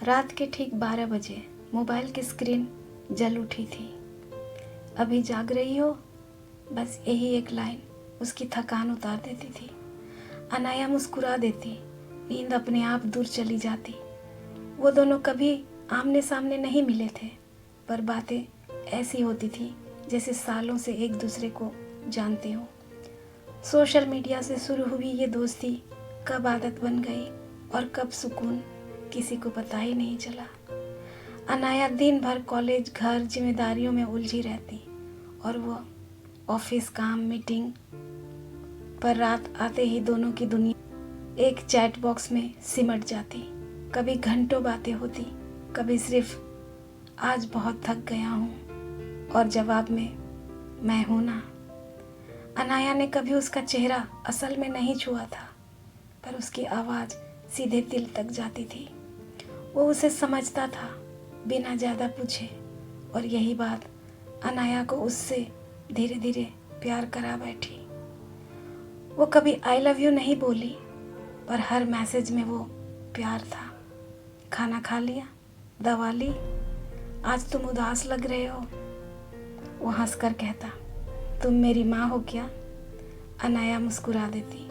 रात के ठीक 12 बजे मोबाइल की स्क्रीन जल उठी थी। अभी जाग रही हो? बस यही एक लाइन उसकी थकान उतार देती थी। अनाया मुस्कुरा देती, नींद अपने आप दूर चली जाती। वो दोनों कभी आमने सामने नहीं मिले थे, पर बातें ऐसी होती थी जैसे सालों से एक दूसरे को जानते हो। सोशल मीडिया से शुरू हुई ये दोस्ती कब आदत बन गई और कब सुकून, किसी को पता ही नहीं चला। अनाया दिन भर कॉलेज, घर, जिम्मेदारियों में उलझी रहती और वो ऑफिस काम, मीटिंग, पर रात आते ही दोनों की दुनिया एक चैट बॉक्स में सिमट जाती। कभी घंटों बातें होती, कभी सिर्फ आज बहुत थक गया हूँ और जवाब में मैं हूँ ना। अनाया ने कभी उसका चेहरा असल में नहीं छुआ था, पर उसकी आवाज़ सीधे दिल तक जाती थी। वो उसे समझता था बिना ज़्यादा पूछे, और यही बात अनाया को उससे धीरे धीरे प्यार करा बैठी। वो कभी आई लव यू नहीं बोली, पर हर मैसेज में वो प्यार था। खाना खा लिया? दवा ली? आज तुम उदास लग रहे हो। वो हंसकर कहता, तुम मेरी माँ हो क्या? अनाया मुस्कुरा देती,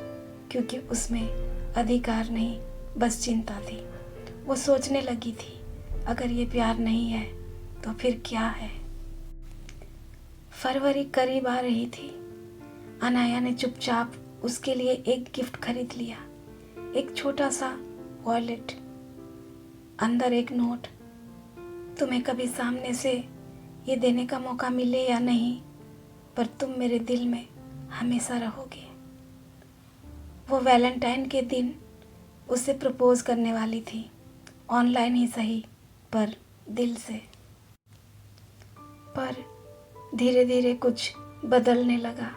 क्योंकि उसमें अधिकार नहीं, बस चिंता थी। वो सोचने लगी थी, अगर ये प्यार नहीं है तो फिर क्या है। फरवरी करीब आ रही थी। अनाया ने चुपचाप उसके लिए एक गिफ्ट खरीद लिया, एक छोटा सा वॉलेट, अंदर एक नोट। तुम्हें कभी सामने से ये देने का मौका मिले या नहीं, पर तुम मेरे दिल में हमेशा रहोगे। वो वैलेंटाइन के दिन उसे प्रपोज करने वाली थी, ऑनलाइन ही सही, पर दिल से। पर धीरे धीरे कुछ बदलने लगा।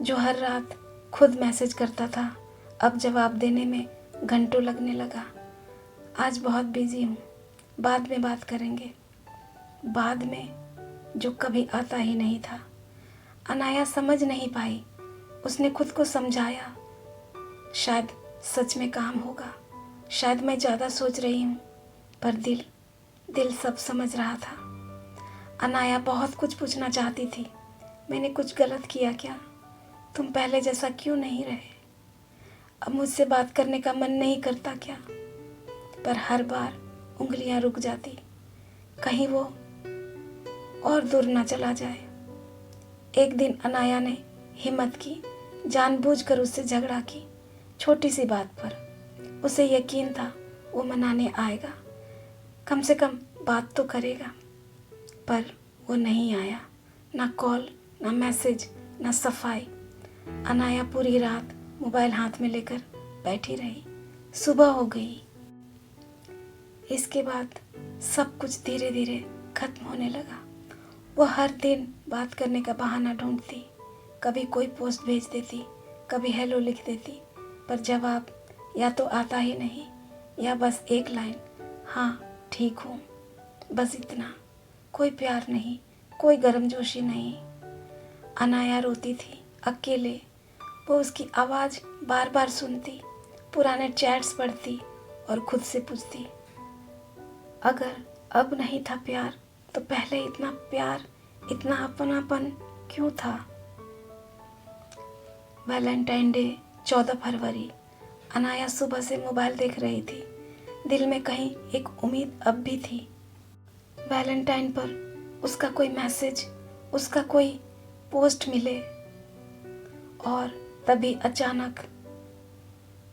जो हर रात खुद मैसेज करता था, अब जवाब देने में घंटों लगने लगा। आज बहुत बिजी हूँ, बाद में बात करेंगे। बाद में जो कभी आता ही नहीं था। अनाया समझ नहीं पाई। उसने खुद को समझाया, शायद सच में काम होगा, शायद मैं ज़्यादा सोच रही हूँ, पर दिल सब समझ रहा था। अनाया बहुत कुछ पूछना चाहती थी। मैंने कुछ गलत किया क्या? तुम पहले जैसा क्यों नहीं रहे? अब मुझसे बात करने का मन नहीं करता क्या? पर हर बार उंगलियां रुक जाती, कहीं वो और दूर ना चला जाए। एक दिन अनाया ने हिम्मत की, जानबूझकर उससे झगड़ा की, छोटी सी बात पर। उसे यकीन था वो मनाने आएगा, कम से कम बात तो करेगा, पर वो नहीं आया। ना कॉल, ना मैसेज, ना सफाई। अनाया पूरी रात मोबाइल हाथ में लेकर बैठी रही। सुबह हो गई। इसके बाद सब कुछ धीरे धीरे खत्म होने लगा। वो हर दिन बात करने का बहाना ढूंढती, कभी कोई पोस्ट भेज देती, कभी हेलो लिख देती, पर जवाब या तो आता ही नहीं, या बस एक लाइन, हाँ ठीक हूँ, बस इतना। कोई प्यार नहीं, कोई गर्मजोशी नहीं। अनाया रोती थी अकेले। वो उसकी आवाज़ बार बार सुनती, पुराने चैट्स पढ़ती और खुद से पूछती, अगर अब नहीं था प्यार तो पहले इतना प्यार, इतना अपनापन क्यों था? वैलेंटाइन डे 14 फरवरी। अनाया सुबह से मोबाइल देख रही थी। दिल में कहीं एक उम्मीद अब भी थी। वैलेंटाइन पर उसका कोई मैसेज, उसका कोई पोस्ट मिले। और तभी अचानक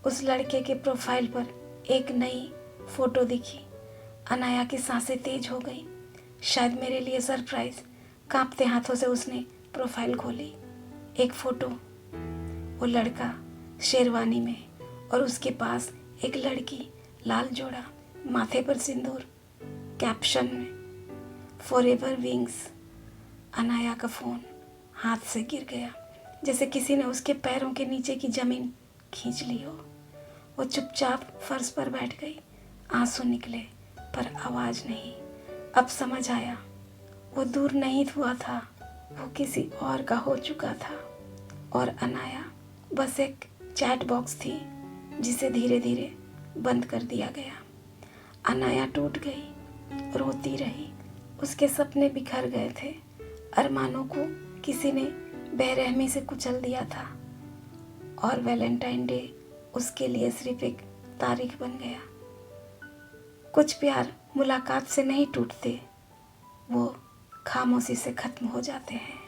उस लड़के के प्रोफाइल पर एक नई फोटो दिखी। अनाया की सांसें तेज हो गई। शायद मेरे लिए सरप्राइज। कांपते हाथों से उसने प्रोफाइल खोली। एक फोटो, वो लड़का शेरवानी में और उसके पास एक लड़की, लाल जोड़ा, माथे पर सिंदूर, कैप्शन में फॉरएवर विंग्स। अनाया का फ़ोन हाथ से गिर गया, जैसे किसी ने उसके पैरों के नीचे की ज़मीन खींच ली हो। वो चुपचाप फर्श पर बैठ गई। आंसू निकले, पर आवाज़ नहीं। अब समझ आया, वो दूर नहीं हुआ था, वो किसी और का हो चुका था। और अनाया बस एक चैट बॉक्स थी, जिसे धीरे धीरे बंद कर दिया गया। अनाया टूट गई, रोती रही। उसके सपने बिखर गए थे। अरमानों को किसी ने बेरहमी से कुचल दिया था और वैलेंटाइन डे उसके लिए सिर्फ एक तारीख बन गया। कुछ प्यार मुलाकात से नहीं टूटते, वो खामोशी से खत्म हो जाते हैं।